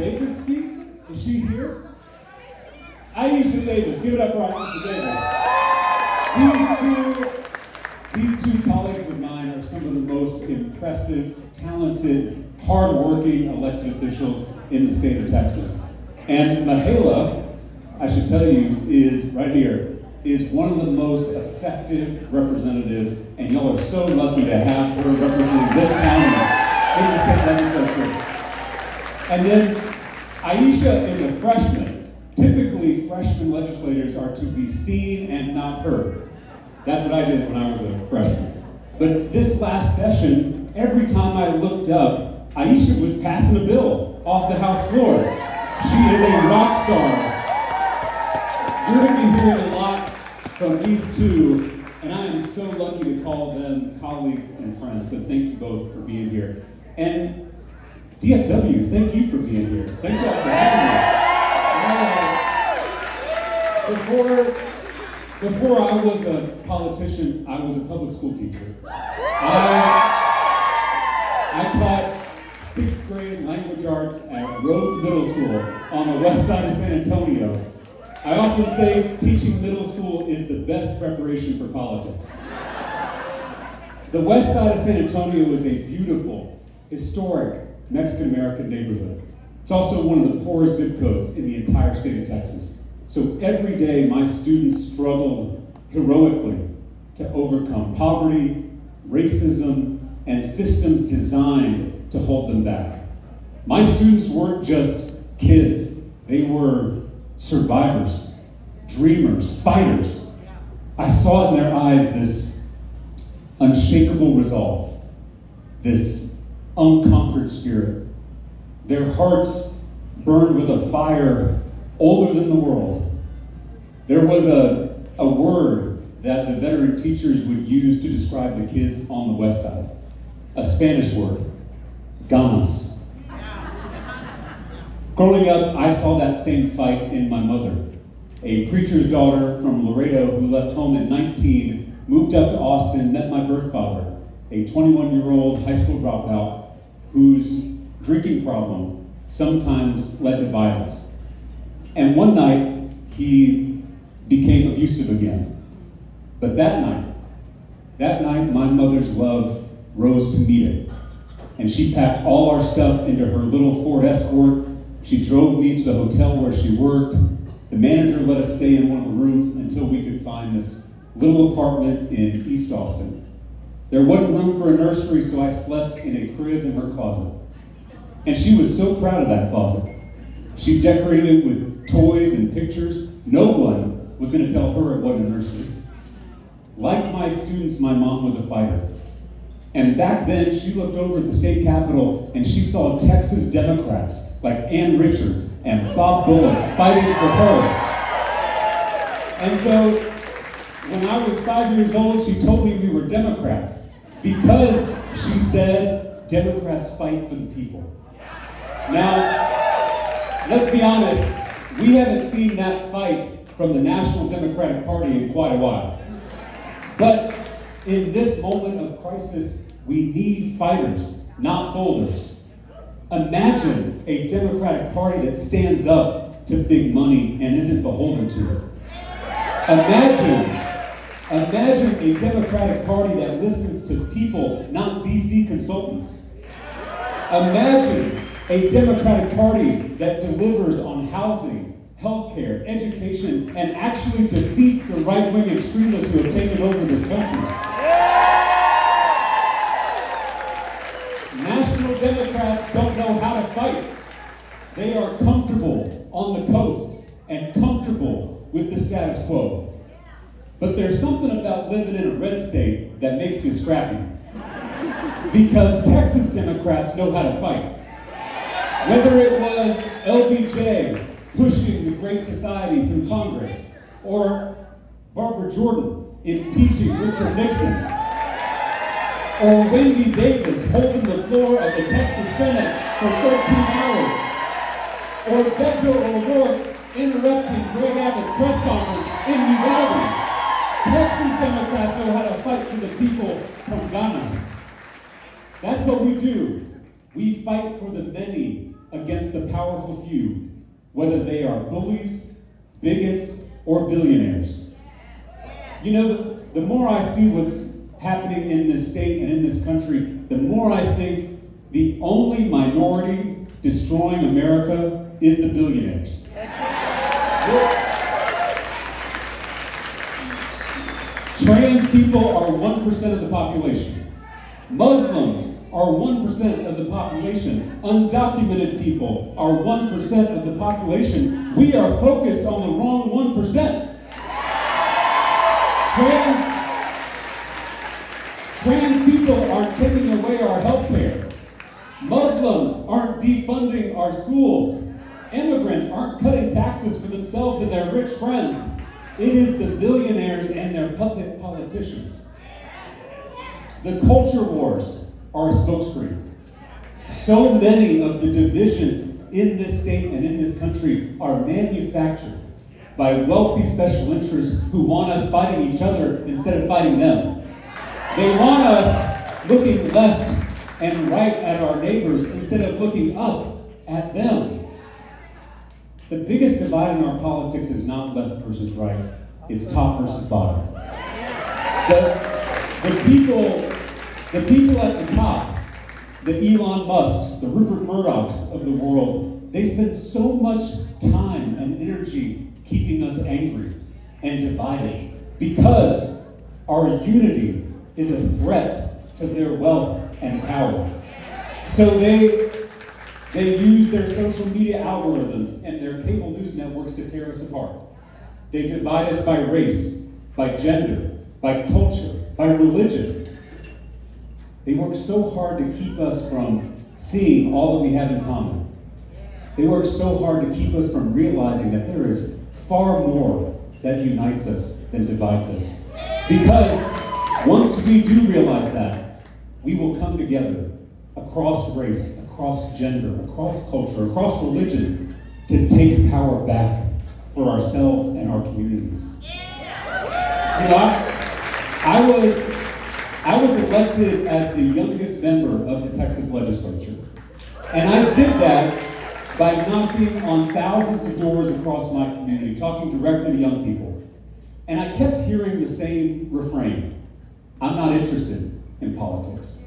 Davis speak? Is she here? Aisha Davis. Give it up for Aisha Davis. These two colleagues of mine are some of the most impressive, talented, hardworking elected officials in the state of Texas. And Mahala, I should tell you, is right here, is one of the most effective representatives, and y'all are so lucky to have her representing this county in the state legislature. And then Aisha is a freshman. Typically, freshman legislators are to be seen and not heard. That's what I did when I was a freshman. But this last session, every time I looked up, Aisha was passing a bill off the House floor. She is a rock star. You're going to be hearing a lot from these two, and I am so lucky to call them colleagues and friends. So thank you both for being here. And DFW, thank you for being here. Thank you all for having me. Before I was a politician, I was a public school teacher. I taught 6th grade language arts at Rhodes Middle School on the west side of San Antonio. I often say teaching middle school is the best preparation for politics. The west side of San Antonio is a beautiful, historic Mexican-American neighborhood. It's also one of the poorest zip codes in the entire state of Texas. So every day my students struggled heroically to overcome poverty, racism, and systems designed to hold them back. My students weren't just kids, they were survivors, dreamers, fighters. I saw in their eyes this unshakable resolve, this unconquered spirit. Their hearts burned with a fire older than the world. There was a word that the veteran teachers would use to describe the kids on the west side, a Spanish word, ganas. Growing up, I saw that same fight in my mother, a preacher's daughter from Laredo who left home at 19, moved up to Austin, met my birth father, a 21-year-old high school dropout whose drinking problem sometimes led to violence. And one night, he became abusive again. But that night, my mother's love rose to meet it. And she packed all our stuff into her little Ford Escort. She drove me to the hotel where she worked. The manager let us stay in one of the rooms until we could find this little apartment in East Austin. There wasn't room for a nursery, so I slept in a crib in her closet. And she was so proud of that closet. She decorated it with toys and pictures. No one was going to tell her it wasn't a nursery. Like my students, my mom was a fighter. And back then, she looked over at the state capitol and she saw Texas Democrats like Ann Richards and Bob Bullock fighting for her. And so, when I was 5 years old, she told me we were Democrats because she said, Democrats fight for the people. Now, let's be honest, we haven't seen that fight from the National Democratic Party in quite a while. But in this moment of crisis, we need fighters, not folders. Imagine a Democratic Party that stands up to big money and isn't beholden to it. Imagine a Democratic Party that listens to people, not DC consultants. Imagine a Democratic Party that delivers on housing, healthcare, education, and actually defeats the right-wing extremists who have taken over this country. National Democrats don't know how to fight. They are comfortable on the coasts and comfortable with the status quo. But there's something about living in a red state that makes you scrappy. Because Texas Democrats know how to fight. Whether it was LBJ pushing the Great Society through Congress, or Barbara Jordan impeaching Richard Nixon, or Wendy Davis holding the floor of the Texas Senate for 13 hours, or Beto O'Rourke interrupting Greg Abbott's press conference in Uvalde. Texas Democrats know how to fight for the people from Ghana. That's what we do. We fight for the many against the powerful few, whether they are bullies, bigots, or billionaires. You know, the more I see what's happening in this state and in this country, the more I think the only minority destroying America is the billionaires. Trans people are 1% of the population. Muslims are 1% of the population. Undocumented people are 1% of the population. We are focused on the wrong 1%. Trans people aren't taking away our health care. Muslims aren't defunding our schools. Immigrants aren't cutting taxes for themselves and their rich friends. It is the billionaires and their puppet politicians. The culture wars are a smokescreen. So many of the divisions in this state and in this country are manufactured by wealthy special interests who want us fighting each other instead of fighting them. They want us looking left and right at our neighbors instead of looking up at them. The biggest divide in our politics is not left versus right. It's top versus bottom. The people at the top, the Elon Musks, the Rupert Murdochs of the world, they spend so much time and energy keeping us angry and divided because our unity is a threat to their wealth and power. So they use their social media algorithms and their cable news networks to tear us apart. They divide us by race, by gender, by culture, by religion. They work so hard to keep us from seeing all that we have in common. They work so hard to keep us from realizing that there is far more that unites us than divides us. Because once we do realize that, we will come together across race, across gender, across culture, across religion, to take power back for ourselves and our communities. You know, I was elected as the youngest member of the Texas legislature. And I did that by knocking on thousands of doors across my community, talking directly to young people. And I kept hearing the same refrain: I'm not interested in politics.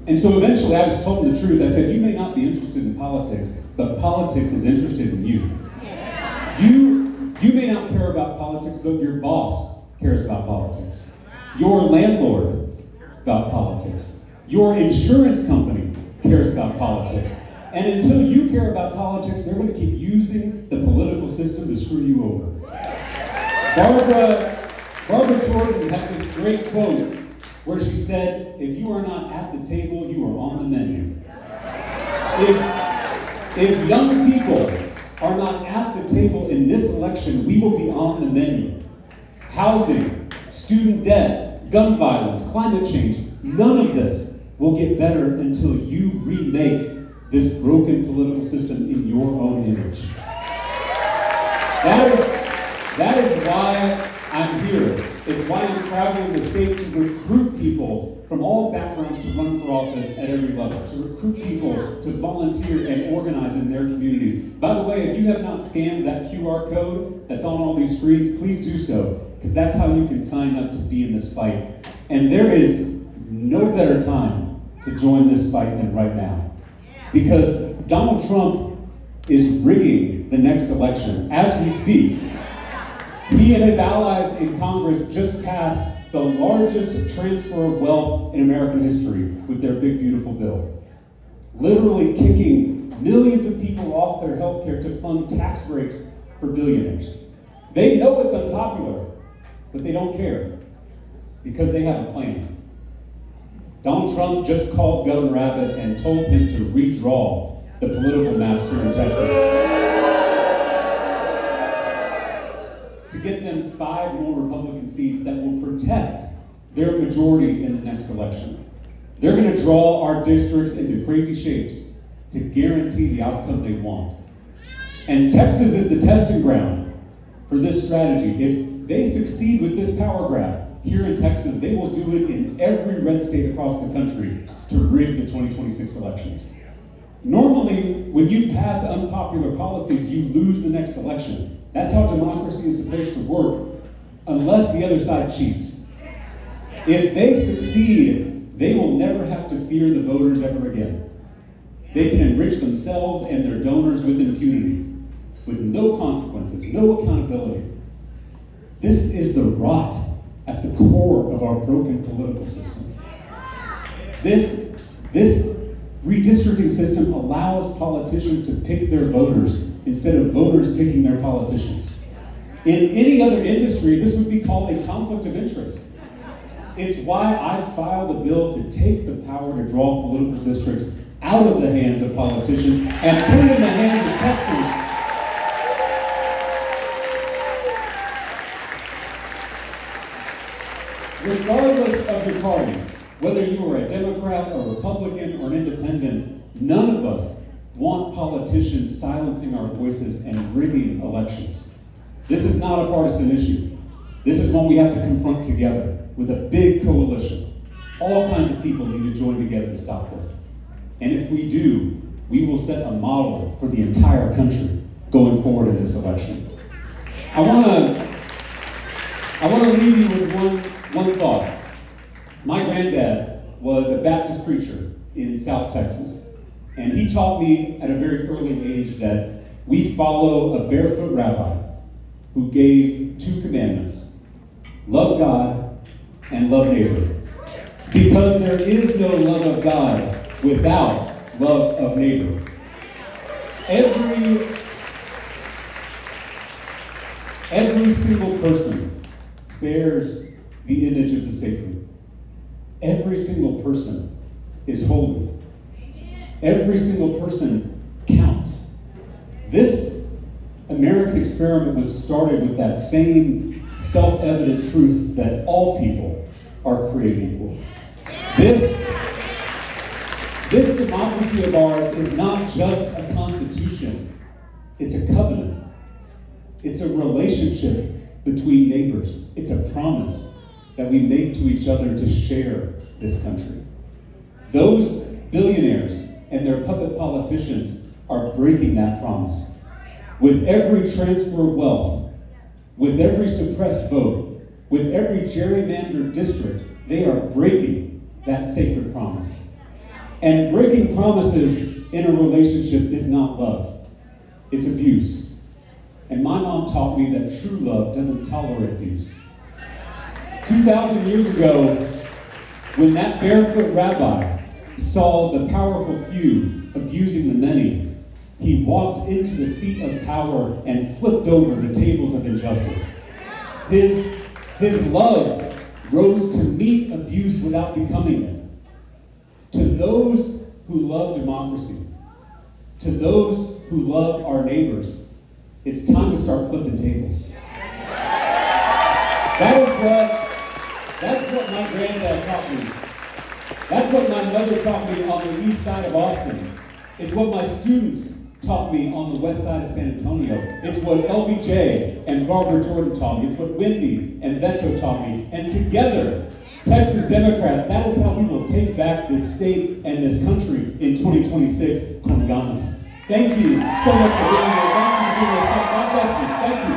And so eventually I just told them the truth. I said, you may not be interested in politics, but politics is interested in you. You may not care about politics, but your boss cares about politics. Your landlord about politics. Your insurance company cares about politics. And until you care about politics, they're going to keep using the political system to screw you over. Barbara Jordan had this great quote where she said, if you are not at the table, you are on the menu. If young people are not at the table in this election, we will be on the menu. Housing, student debt, gun violence, climate change, none of this will get better until you remake this broken political system in your own image. That is why I'm here. It's why I'm traveling the state to recruit people from all backgrounds to run for office at every level, to recruit people to volunteer and organize in their communities. By the way, if you have not scanned that QR code that's on all these screens, please do so, because that's how you can sign up to be in this fight. And there is no better time to join this fight than right now. Because Donald Trump is rigging the next election as we speak. He and his allies in Congress just passed the largest transfer of wealth in American history with their big, beautiful bill. Literally kicking millions of people off their health care to fund tax breaks for billionaires. They know it's unpopular, but they don't care because they have a plan. Donald Trump just called Governor Abbott and told him to redraw the political maps here in Texas to get them 5 more Republican seats that will protect their majority in the next election. They're going to draw our districts into crazy shapes to guarantee the outcome they want. And Texas is the testing ground for this strategy. If they succeed with this power grab here in Texas, they will do it in every red state across the country to rig the 2026 elections. Normally, when you pass unpopular policies, you lose the next election. That's how democracy is supposed to work, unless the other side cheats. If they succeed, they will never have to fear the voters ever again. They can enrich themselves and their donors with impunity, with no consequences, no accountability. This is the rot at the core of our broken political system. This redistricting system allows politicians to pick their voters instead of voters picking their politicians. In any other industry, this would be called a conflict of interest. It's why I filed a bill to take the power to draw political districts out of the hands of politicians and put it in the hands of Texans. Regardless of your party, whether you are a Democrat, a Republican, or an independent, none of us want politicians silencing our voices and rigging elections. This is not a partisan issue. This is one we have to confront together with a big coalition. All kinds of people need to join together to stop this. And if we do, we will set a model for the entire country going forward in this election. I want to leave you with one thought. My granddad was a Baptist preacher in South Texas, and he taught me at a very early age that we follow a barefoot rabbi who gave 2 commandments: love God and love neighbor. Because there is no love of God without love of neighbor. Every single person bears the image of the sacred. Every single person is holy. Every single person counts. This American experiment was started with that same self-evident truth that all people are created equal. This democracy of ours is not just a constitution, it's a covenant. It's a relationship between neighbors. It's a promise that we make to each other to share this country. Those billionaires and their puppet politicians are breaking that promise. With every transfer of wealth, with every suppressed vote, with every gerrymandered district, they are breaking that sacred promise. And breaking promises in a relationship is not love. It's abuse. And my mom taught me that true love doesn't tolerate abuse. 2,000 years ago, when that barefoot rabbi saw the powerful few abusing the many, he walked into the seat of power and flipped over the tables of injustice. His love rose to meet abuse without becoming it. To those who love democracy, to those who love our neighbors, it's time to start flipping tables. That's what my granddad taught me. That's what my mother taught me on the east side of Austin. It's what my students taught me on the west side of San Antonio. It's what LBJ and Barbara Jordan taught me. It's what Wendy and Beto taught me. And together, Texas Democrats, that is how we will take back this state and this country in 2026. Con ganas. Thank you so much for being here. Thank you for being here. God bless you. Thank you.